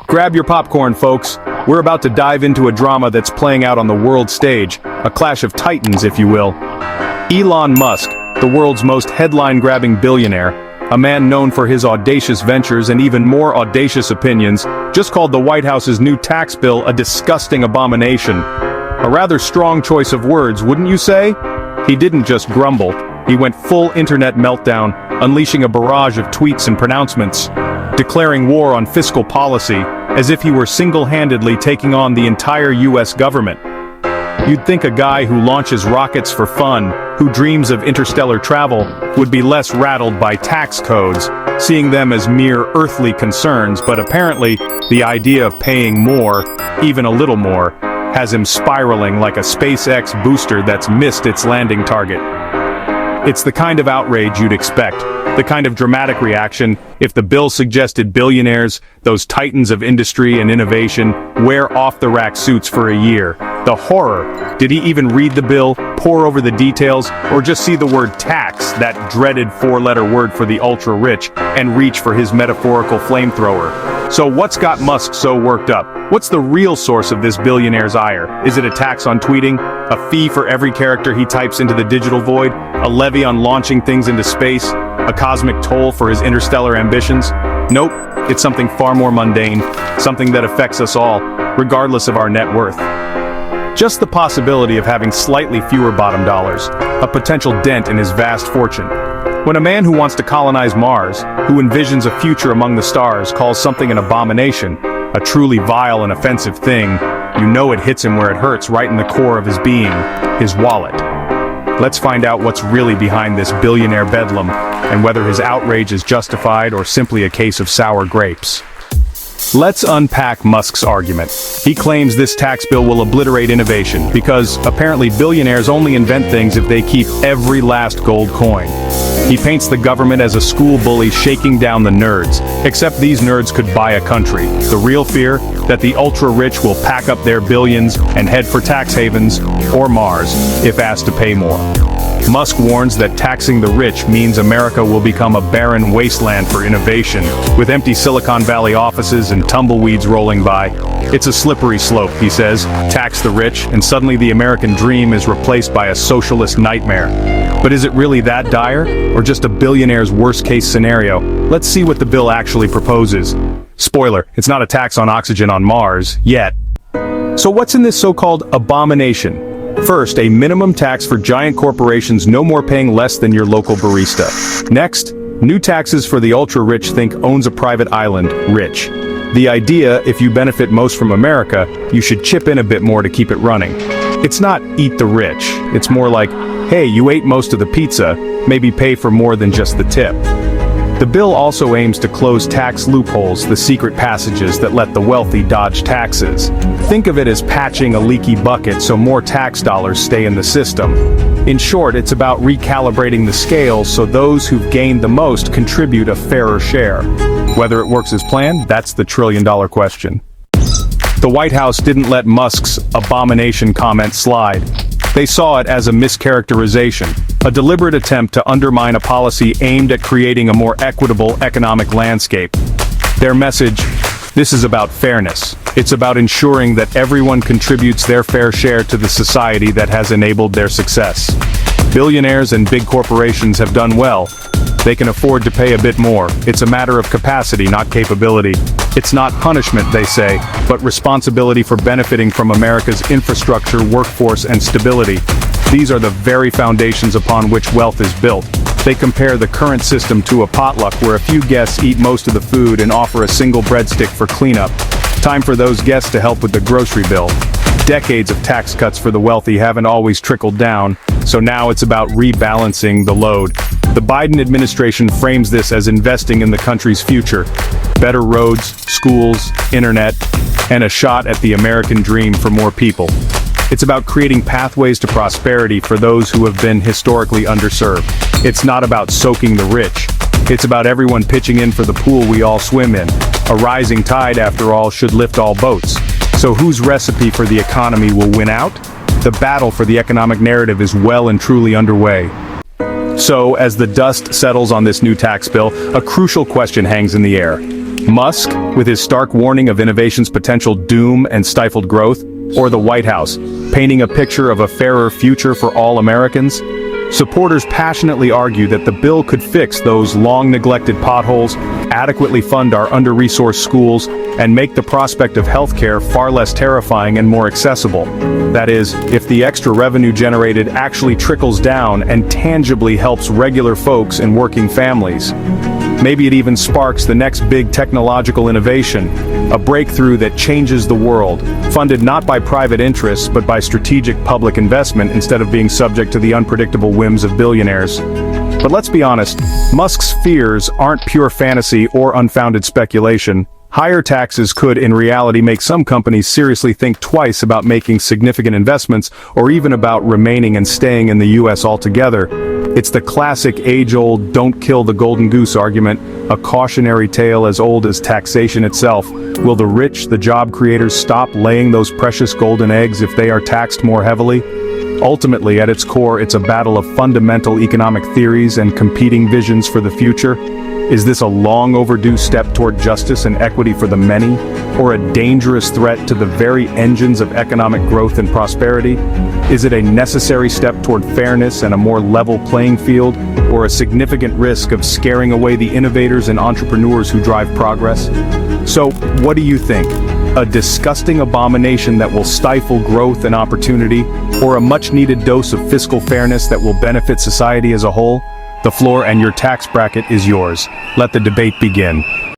Grab your popcorn, folks. We're about to dive into a drama that's playing out on the world stage, a clash of titans, if you will. Elon Musk, the world's most headline-grabbing billionaire, a man known for his audacious ventures and even more audacious opinions, just called the White House's new tax bill a disgusting abomination. A rather strong choice of words, wouldn't you say? He didn't just grumble, he went full internet meltdown, unleashing a barrage of tweets and pronouncements, declaring war on fiscal policy, as if he were single-handedly taking on the entire US government. You'd think a guy who launches rockets for fun, who dreams of interstellar travel, would be less rattled by tax codes, seeing them as mere earthly concerns, but apparently, the idea of paying more, even a little more, has him spiraling like a SpaceX booster that's missed its landing target. It's the kind of outrage you'd expect, the kind of dramatic reaction if the bill suggested billionaires, those titans of industry and innovation, wear off-the-rack suits for a year. The horror. Did he even read the bill, pore over the details, or just see the word tax, that dreaded four-letter word for the ultra-rich, and reach for his metaphorical flamethrower? So what's got Musk so worked up? What's the real source of this billionaire's ire? Is it a tax on tweeting? A fee for every character he types into the digital void? A levy on launching things into space? A cosmic toll for his interstellar ambitions? Nope, it's something far more mundane, something that affects us all, regardless of our net worth. Just the possibility of having slightly fewer bottom dollars, a potential dent in his vast fortune. When a man who wants to colonize Mars, who envisions a future among the stars, calls something an abomination, a truly vile and offensive thing, you know it hits him where it hurts, right in the core of his being, his wallet. Let's find out what's really behind this billionaire bedlam, and whether his outrage is justified or simply a case of sour grapes. Let's unpack Musk's argument. He claims this tax bill will obliterate innovation because, apparently, billionaires only invent things if they keep every last gold coin. He paints the government as a school bully shaking down the nerds, except these nerds could buy a country. The real fear? That the ultra-rich will pack up their billions and head for tax havens, or Mars, if asked to pay more. Musk warns that taxing the rich means America will become a barren wasteland for innovation, with empty Silicon Valley offices and tumbleweeds rolling by. It's a slippery slope, he says. Tax the rich, and suddenly the American dream is replaced by a socialist nightmare. But is it really that dire, or just a billionaire's worst-case scenario? Let's see what the bill actually proposes. Spoiler, it's not a tax on oxygen on Mars, yet. So what's in this so-called abomination? First, a minimum tax for giant corporations no more paying less than your local barista. Next, new taxes for the ultra-rich think owns a private island, rich. The idea, if you benefit most from America, you should chip in a bit more to keep it running. It's not eat the rich, it's more like, hey, you ate most of the pizza, maybe pay for more than just the tip. The bill also aims to close tax loopholes, the secret passages that let the wealthy dodge taxes. Think of it as patching a leaky bucket so more tax dollars stay in the system. In short, it's about recalibrating the scales so those who've gained the most contribute a fairer share. Whether it works as planned, that's the trillion-dollar question. The White House didn't let Musk's abomination comment slide. They saw it as a mischaracterization, a deliberate attempt to undermine a policy aimed at creating a more equitable economic landscape. Their message: this is about fairness. It's about ensuring that everyone contributes their fair share to the society that has enabled their success. Billionaires and big corporations have done well. They can afford to pay a bit more. It's a matter of capacity, not capability. It's not punishment, they say, but responsibility for benefiting from America's infrastructure, workforce, and stability. These are the very foundations upon which wealth is built. They compare the current system to a potluck where a few guests eat most of the food and offer a single breadstick for cleanup. Time for those guests to help with the grocery bill. Decades of tax cuts for the wealthy haven't always trickled down, so now it's about rebalancing the load. The Biden administration frames this as investing in the country's future. Better roads, schools, internet, and a shot at the American dream for more people. It's about creating pathways to prosperity for those who have been historically underserved. It's not about soaking the rich. It's about everyone pitching in for the pool we all swim in. A rising tide, after all, should lift all boats. So whose recipe for the economy will win out? The battle for the economic narrative is well and truly underway. So, as the dust settles on this new tax bill, a crucial question hangs in the air. Musk, with his stark warning of innovation's potential doom and stifled growth, or the White House, painting a picture of a fairer future for all Americans? Supporters passionately argue that the bill could fix those long-neglected potholes, adequately fund our under-resourced schools, and make the prospect of healthcare far less terrifying and more accessible. That is, if the extra revenue generated actually trickles down and tangibly helps regular folks and working families. Maybe it even sparks the next big technological innovation, a breakthrough that changes the world, funded not by private interests but by strategic public investment instead of being subject to the unpredictable whims of billionaires. But let's be honest, Musk's fears aren't pure fantasy or unfounded speculation. Higher taxes could, in reality, make some companies seriously think twice about making significant investments or even about remaining and staying in the US altogether. It's the classic age-old "don't kill the golden goose" argument, a cautionary tale as old as taxation itself. Will the rich, the job creators, stop laying those precious golden eggs if they are taxed more heavily? Ultimately, at its core, it's a battle of fundamental economic theories and competing visions for the future. Is this a long overdue step toward justice and equity for the many, or a dangerous threat to the very engines of economic growth and prosperity? Is it a necessary step toward fairness and a more level playing field, or a significant risk of scaring away the innovators and entrepreneurs who drive progress? So, what do you think? A disgusting abomination that will stifle growth and opportunity, or a much-needed dose of fiscal fairness that will benefit society as a whole? The floor and your tax bracket is yours. Let the debate begin.